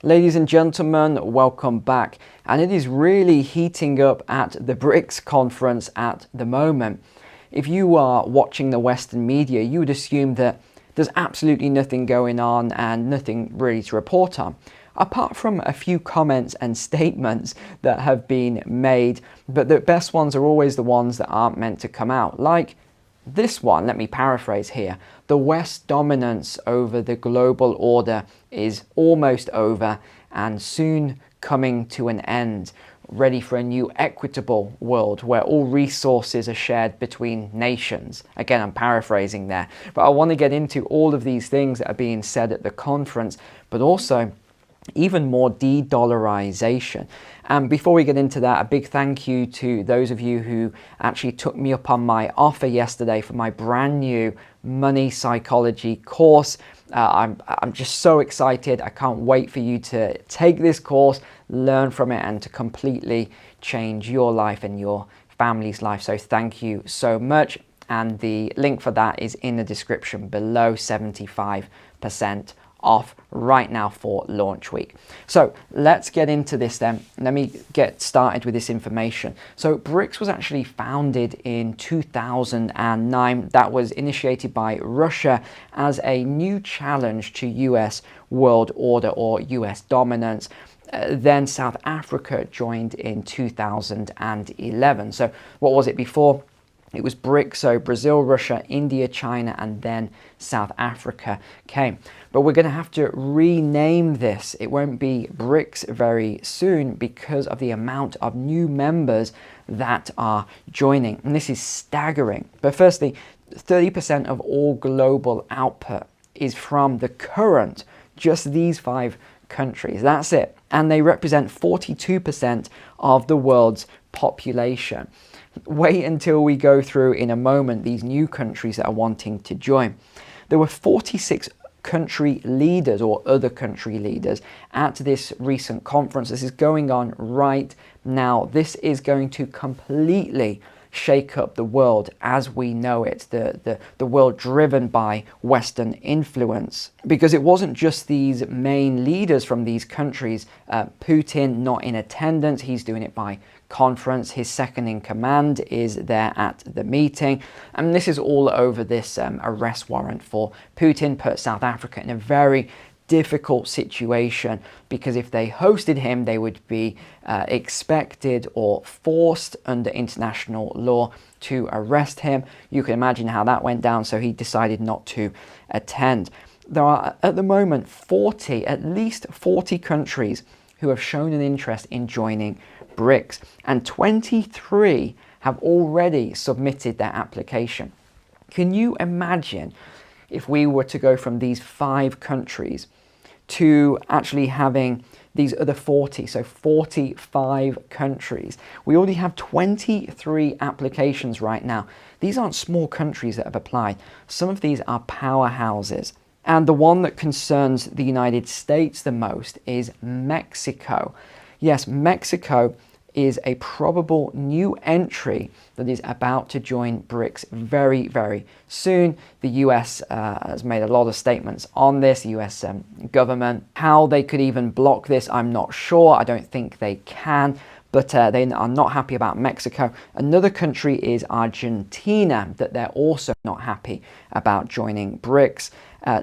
Ladies and gentlemen, welcome back. And it is really heating up at the BRICS conference at the moment. If you are watching the Western media, you would assume that there's absolutely nothing going on and nothing really to report on, apart from a few comments and statements that have been made. But the best ones are always the ones that aren't meant to come out. Like this one, let me paraphrase here. The West's dominance over the global order is almost over and soon coming to an end, ready for a new equitable world where all resources are shared between nations. Again, I'm paraphrasing there, but I want to get into all of these things that are being said at the conference, but also even more de-dollarization. And before we get into that, a big thank you to those of you who actually took me up on my offer yesterday for my brand new money psychology course. I'm just so excited. I can't wait for you to take this course, learn from it, and to completely change your life and your family's life. So thank you so much. And the link for that is in the description below, 75% off right now for launch week. So let's get into this then. Let me get started with this information. So BRICS was actually founded in 2009. That was initiated by Russia as a new challenge to US world order or US dominance. Then South Africa joined in 2011. So what was it before? It was BRICS, so Brazil, Russia, India, China, and then South Africa came. But we're going to have to rename this. It won't be BRICS very soon because of the amount of new members that are joining. And this is staggering. But firstly, 30% of all global output is from the current, just these 5 countries. That's it. And they represent 42% of the world's population. Wait until we go through in a moment these new countries that are wanting to join. There were 46 country leaders or other country leaders at this recent conference. This is going on right now. This is going to completely shake up the world as we know it, the world driven by Western influence. Because it wasn't just these main leaders from these countries. Putin not in attendance, he's doing it by conference. His second in command is there at the meeting. And this is all over this arrest warrant for Putin, put South Africa in a very difficult situation, because if they hosted him, they would be expected or forced under international law to arrest him. You can imagine how that went down, so he decided not to attend. There are at the moment at least 40 countries who have shown an interest in joining BRICS, and 23 have already submitted their application. Can you imagine if we were to go from these 5 countries to actually having these other 40, so 45 countries? We already have 23 applications right now. These aren't small countries that have applied. Some of these are powerhouses. And the one that concerns the United States the most is Mexico. Yes, Mexico is a probable new entry that is about to join BRICS very, very soon. The US has made a lot of statements on this, the US government. How they could even block this, I'm not sure. I don't think they can, but they are not happy about Mexico. Another country is Argentina, that they're also not happy about joining BRICS.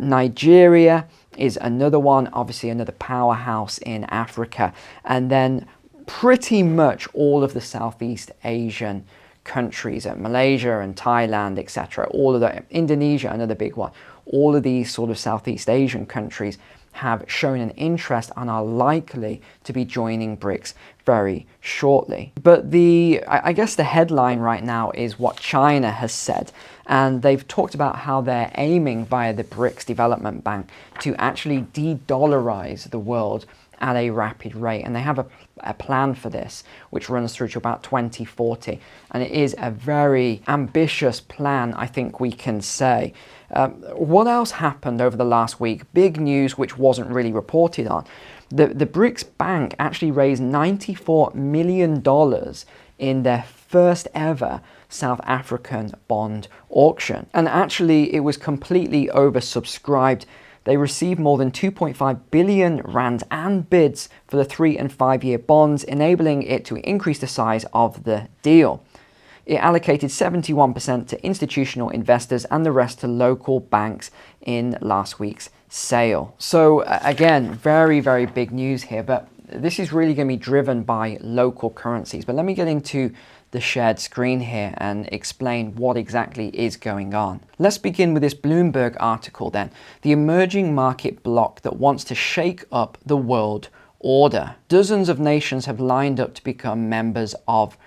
Nigeria is another one, obviously another powerhouse in Africa. And then pretty much all of the Southeast Asian countries, Malaysia and Thailand, etc. All of the, Indonesia, another big one. All of these sort of Southeast Asian countries have shown an interest and are likely to be joining BRICS very shortly. But I guess the headline right now is what China has said. And they've talked about how they're aiming via the BRICS Development Bank to actually de-dollarize the world at a rapid rate. And they have a plan for this, which runs through to about 2040. And it is a very ambitious plan, I think we can say. What else happened over the last week? Big news, which wasn't really reported on. The BRICS Bank actually raised $94 million in their first ever South African bond auction. And actually, it was completely oversubscribed. They received more than 2.5 billion rand and bids for the 3 and 5 year bonds, enabling it to increase the size of the deal. It allocated 71% to institutional investors and the rest to local banks in last week's sale. So again, very, very big news here, but this is really going to be driven by local currencies. But let me get into the shared screen here and explain what exactly is going on. Let's begin with this Bloomberg article then. The emerging market bloc that wants to shake up the world order. Dozens of nations have lined up to become members of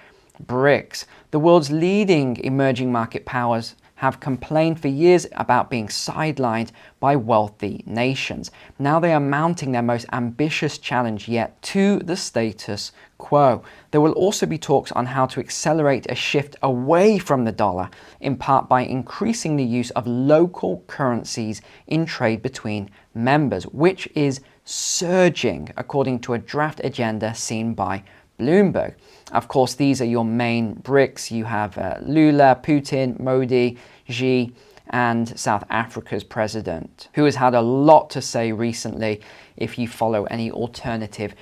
BRICS. The world's leading emerging market powers have complained for years about being sidelined by wealthy nations. Now they are mounting their most ambitious challenge yet to the status quo. There will also be talks on how to accelerate a shift away from the dollar, in part by increasing the use of local currencies in trade between members, which is surging, according to a draft agenda seen by Bloomberg. Of course, these are your main BRICS. You have Lula, Putin, Modi, Xi, and South Africa's president, who has had a lot to say recently if you follow any alternative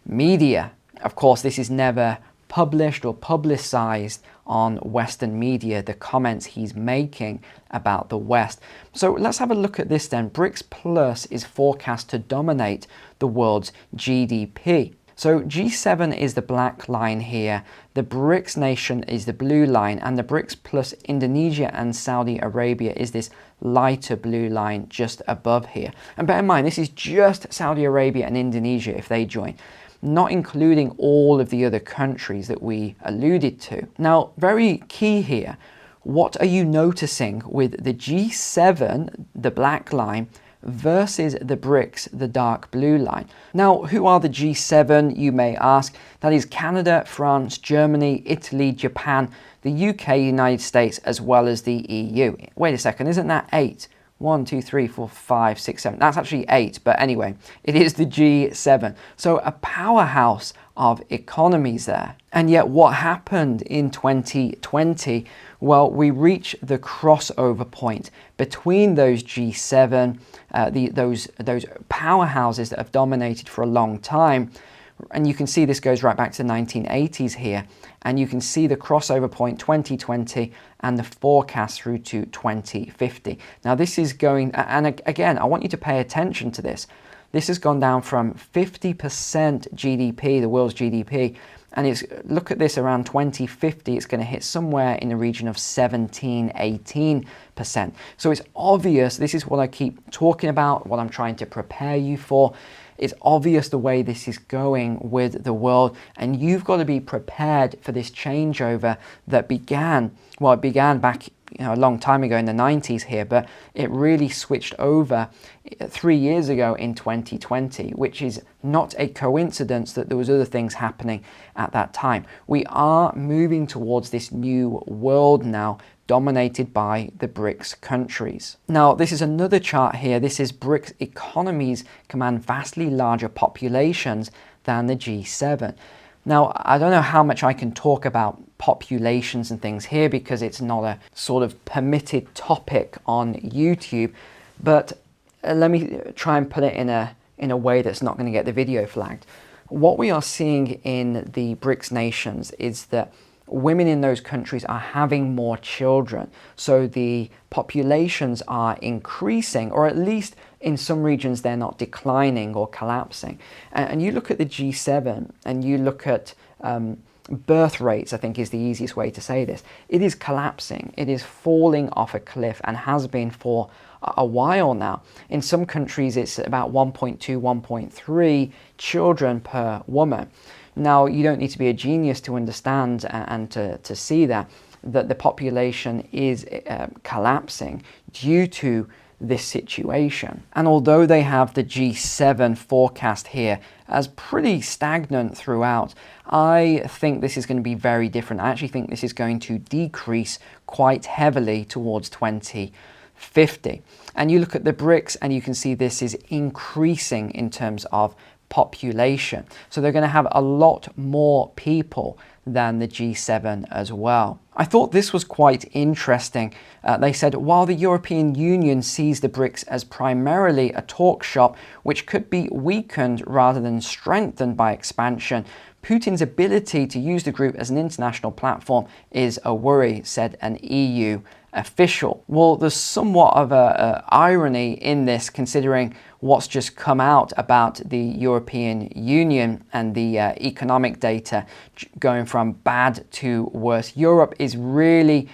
media. Of course, this is never published or publicized on Western media, the comments he's making about the West. So let's have a look at this then. BRICS Plus is forecast to dominate the world's GDP. So G7 is the black line here, the BRICS nation is the blue line, and the BRICS plus Indonesia and Saudi Arabia is this lighter blue line just above here. And bear in mind, this is just Saudi Arabia and Indonesia if they join, not including all of the other countries that we alluded to. Now, very key here, what are you noticing with the G7, the black line, versus the BRICS, the dark blue line? Now, who are the G7, you may ask? That is Canada, France, Germany, Italy, Japan, the UK, United States, as well as the EU. Wait a second, isn't that 8? 1, 2, 3, 4, 5, 6, 7. That's actually 8, but anyway, it is the G7. So a powerhouse of economies there. And yet what happened in 2020? Well, we reached the crossover point between those G7, those powerhouses that have dominated for a long time. And you can see this goes right back to the 1980s here. And you can see the crossover point 2020 and the forecast through to 2050. Now this is going, and again, I want you to pay attention to this. This has gone down from 50% GDP, the world's GDP, and it's, look at this, around 2050, it's going to hit somewhere in the region of 17, 18%. So it's obvious, this is what I keep talking about, what I'm trying to prepare you for. It's obvious the way this is going with the world, and you've got to be prepared for this changeover that began, well, it began back a long time ago in the 90s here, but it really switched over 3 years ago in 2020, which is not a coincidence that there was other things happening at that time. We are moving towards this new world now, dominated by the BRICS countries. Now, this is another chart here. This is BRICS economies command vastly larger populations than the G7. Now, I don't know how much I can talk about populations and things here because it's not a sort of permitted topic on YouTube, but let me try and put it in a way that's not going to get the video flagged. What we are seeing in the BRICS nations is that women in those countries are having more children. So the populations are increasing, or at least in some regions they're not declining or collapsing. And you look at the G7 and you look at birth rates, I think is the easiest way to say this. It is collapsing. It is falling off a cliff and has been for a while now. In some countries it's about 1.2, 1.3 children per woman. Now, you don't need to be a genius to understand and to see that the population is collapsing due to this situation. And although they have the G7 forecast here as pretty stagnant throughout, I think this is going to be very different. I actually think this is going to decrease quite heavily towards 2050. And you look at the BRICS and you can see this is increasing in terms of population. So they're going to have a lot more people than the G7 as well. I thought this was quite interesting. They said, while the European Union sees the BRICS as primarily a talk shop which could be weakened rather than strengthened by expansion, Putin's ability to use the group as an international platform is a worry, said an EU official. Well, there's somewhat of a irony in this, considering what's just come out about the European Union and the economic data going from bad to worse. Europe is really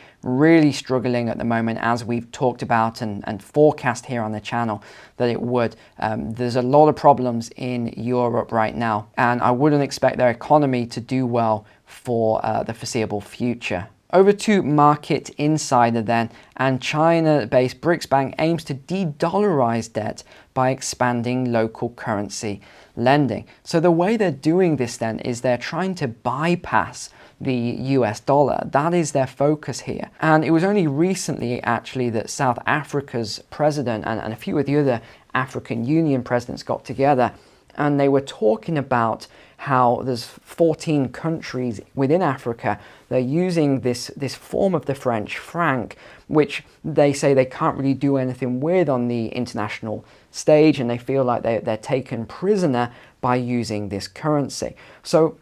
struggling at the moment, as we've talked about and forecast here on the channel that it would. There's a lot of problems in Europe right now, and I wouldn't expect their economy to do well for the foreseeable future. Over to Market Insider then, and China-based BRICS Bank aims to de-dollarize debt by expanding local currency lending. So the way they're doing this then is they're trying to bypass the US dollar. That is their focus here. And it was only recently actually that South Africa's president and a few of the other African Union presidents got together, and they were talking about how there's 14 countries within Africa that are using this form of the French franc, which they say they can't really do anything with on the international stage, and they feel like they're taken prisoner by using this currency. So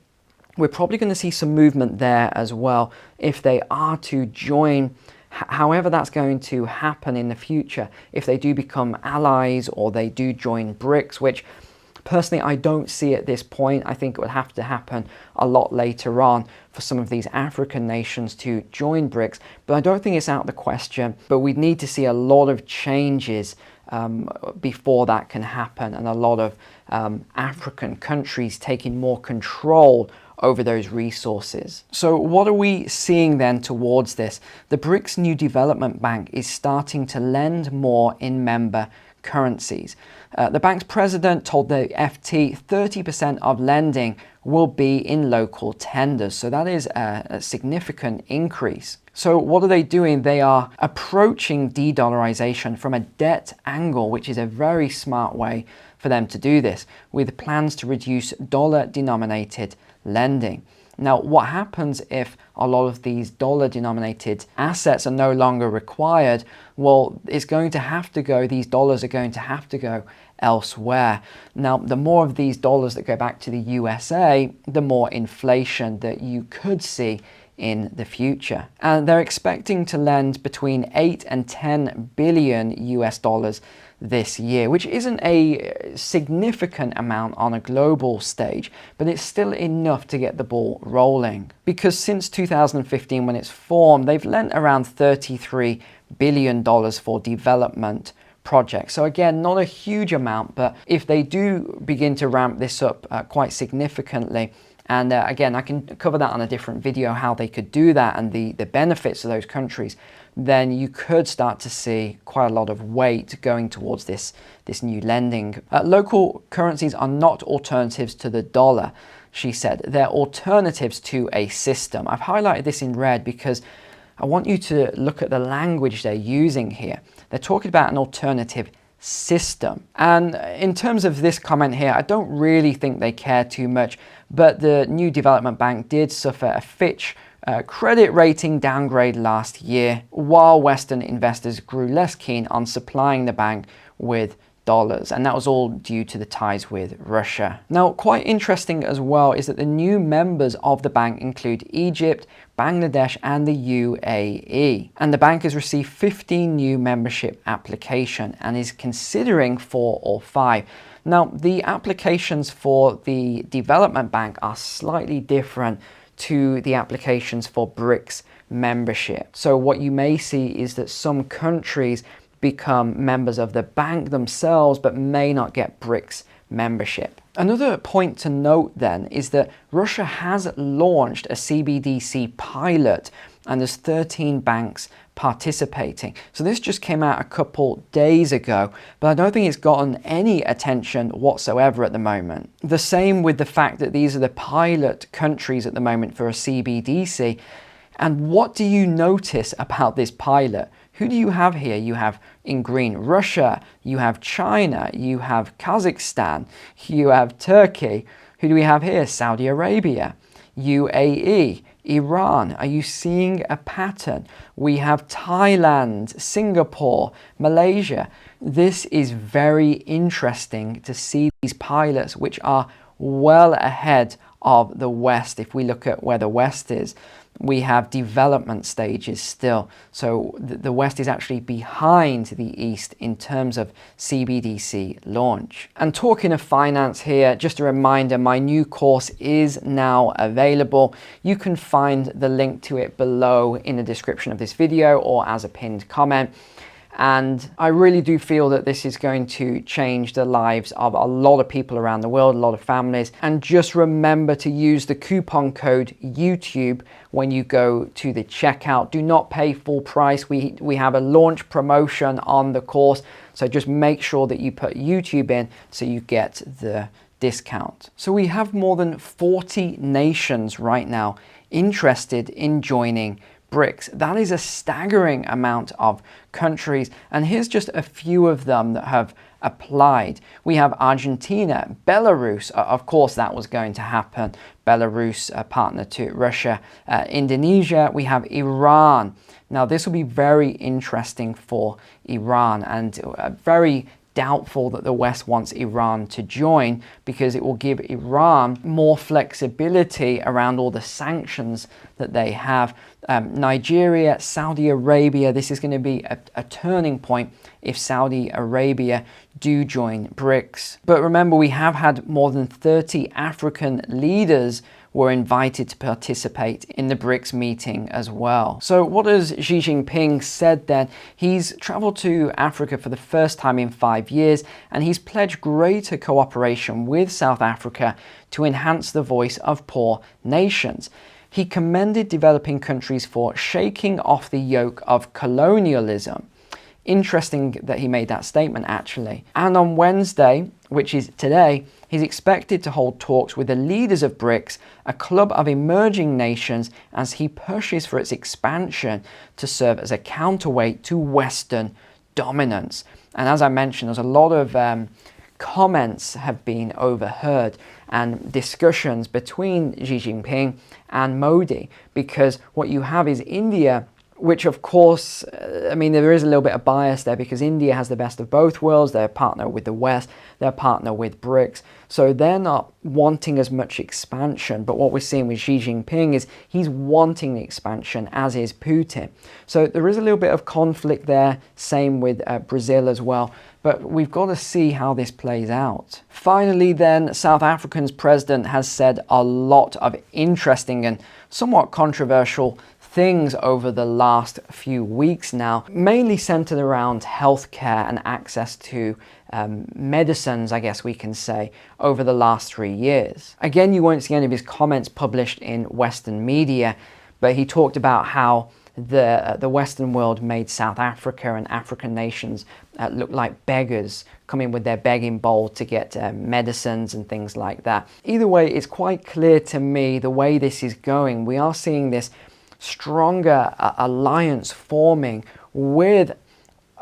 we're probably going to see some movement there as well if they are to join. However that's going to happen in the future, if they do become allies or they do join BRICS, which personally I don't see at this point. I think it would have to happen a lot later on for some of these African nations to join BRICS, but I don't think it's out of the question. But we'd need to see a lot of changes before that can happen, and a lot of African countries taking more control over those resources. So what are we seeing then towards this? The BRICS New Development Bank is starting to lend more in member currencies. The bank's president told the FT 30% of lending will be in local tenders. So that is a significant increase. So what are they doing? They are approaching de-dollarization from a debt angle, which is a very smart way for them to do this, with plans to reduce dollar-denominated lending. Now, what happens if a lot of these dollar-denominated assets are no longer required? Well, it's going to have to go, these dollars are going to have to go elsewhere. Now, the more of these dollars that go back to the USA, the more inflation that you could see in the future. And they're expecting to lend between 8 and 10 billion US dollars this year, which isn't a significant amount on a global stage, but it's still enough to get the ball rolling. Because since 2015, when it's formed, they've lent around $33 billion for development projects. So again, not a huge amount, but if they do begin to ramp this up quite significantly, and again, I can cover that on a different video, how they could do that and the benefits of those countries, then you could start to see quite a lot of weight going towards this new lending. Local currencies are not alternatives to the dollar, she said. They're alternatives to a system. I've highlighted this in red because I want you to look at the language they're using here. They're talking about an alternative system. And in terms of this comment here, I don't really think they care too much, but the New Development Bank did suffer a Fitch credit rating downgrade last year, while Western investors grew less keen on supplying the bank with dollars, and that was all due to the ties with Russia. Now, quite interesting as well is that the new members of the bank include Egypt, Bangladesh and the UAE, and the bank has received 15 new membership applications and is considering 4 or 5. Now, the applications for the development bank are slightly different to the applications for BRICS membership. So what you may see is that some countries become members of the bank themselves but may not get BRICS membership. Another point to note then is that Russia has launched a CBDC pilot, and there's 13 banks participating. So this just came out a couple days ago, but I don't think it's gotten any attention whatsoever at the moment. The same with the fact that these are the pilot countries at the moment for a CBDC. And what do you notice about this pilot? Who do you have here? You have in green Russia, you have China, you have Kazakhstan, you have Turkey. Who do we have here? Saudi Arabia. UAE, Iran. Are you seeing a pattern? We have Thailand, Singapore, Malaysia. This is very interesting to see these pilots, which are well ahead of the West. If we look at where the West is, we have development stages still. So the West is actually behind the East in terms of CBDC launch. And talking of finance here, just a reminder, my new course is now available. You can find the link to it below in the description of this video or as a pinned comment. And I really do feel that this is going to change the lives of a lot of people around the world, a lot of families. And just remember to use the coupon code YouTube when you go to the checkout. Do not pay full price. We have a launch promotion on the course. So just make sure that you put YouTube in so you get the discount. So we have more than 40 nations right now interested in joining BRICS. That is a staggering amount of countries, and here's just a few of them that have applied. We have Argentina, Belarus, of course that was going to happen. Belarus, a partner to Russia. Indonesia, we have Iran. Now this will be very interesting for Iran, and very doubtful that the West wants Iran to join, because it will give Iran more flexibility around all the sanctions that they have. Nigeria, Saudi Arabia, this is going to be a turning point if Saudi Arabia do join BRICS. But remember, we have had more than 30 African leaders were invited to participate in the BRICS meeting as well. So what has Xi Jinping said then? He's traveled to Africa for the first time in 5 years, and he's pledged greater cooperation with South Africa to enhance the voice of poor nations. He commended developing countries for shaking off the yoke of colonialism. Interesting that he made that statement, actually. And on Wednesday, which is today, he's expected to hold talks with the leaders of BRICS, a club of emerging nations, as he pushes for its expansion to serve as a counterweight to Western dominance. And as I mentioned, there's a lot of comments have been overheard and discussions between Xi Jinping and Modi, because what you have is India, which of course, I mean, there is a little bit of bias there because India has the best of both worlds. They're a partner with the West, they're a partner with BRICS. So they're not wanting as much expansion. But what we're seeing with Xi Jinping is he's wanting the expansion, as is Putin. So there is a little bit of conflict there. Same with Brazil as well. But we've got to see how this plays out. Finally then, South Africa's president has said a lot of interesting and somewhat controversial things over the last few weeks now, mainly centered around healthcare and access to medicines, I guess we can say, over the last 3 years. Again, you won't see any of his comments published in Western media, but he talked about how the Western world made South Africa and African nations look like beggars, coming with their begging bowl to get medicines and things like that. Either way, it's quite clear to me the way this is going. We are seeing this stronger alliance forming with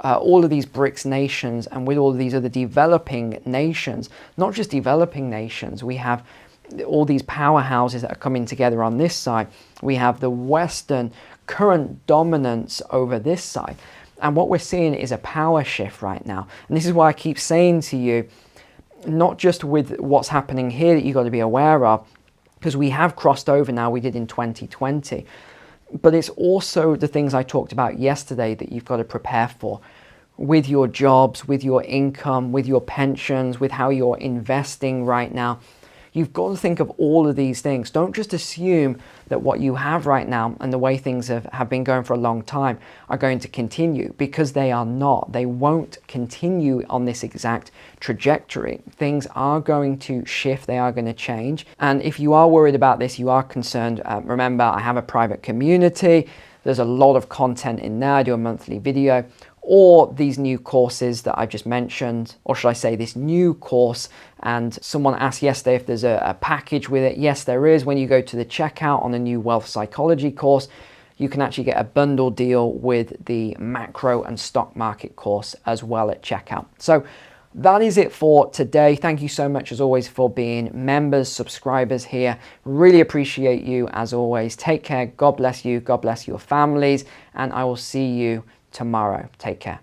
all of these BRICS nations and with all of these other developing nations. Not just developing nations, we have all these powerhouses that are coming together on this side. We have the Western current dominance over this side. And what we're seeing is a power shift right now. And this is why I keep saying to you, not just with what's happening here that you've got to be aware of, because we have crossed over now, we did in 2020, but it's also the things I talked about yesterday that you've got to prepare for with your jobs, with your income, with your pensions, with how you're investing right now. You've got to think of all of these things. Don't just assume that what you have right now and the way things have been going for a long time are going to continue, because they are not. They won't continue on this exact trajectory. Things are going to shift. They are going to change. And if you are worried about this, you are concerned, remember, I have a private community. There's a lot of content in there. I do a monthly video. Or these new courses that I've just mentioned, or should I say this new course. And someone asked yesterday if there's a package with it. Yes, there is. When you go to the checkout on the new wealth psychology course, you can actually get a bundle deal with the macro and stock market course as well at checkout. So That is it for today. Thank you so much as always for being members, subscribers here. Really appreciate you as always. Take care. God bless you. God bless your families. And I will see you tomorrow. Take care.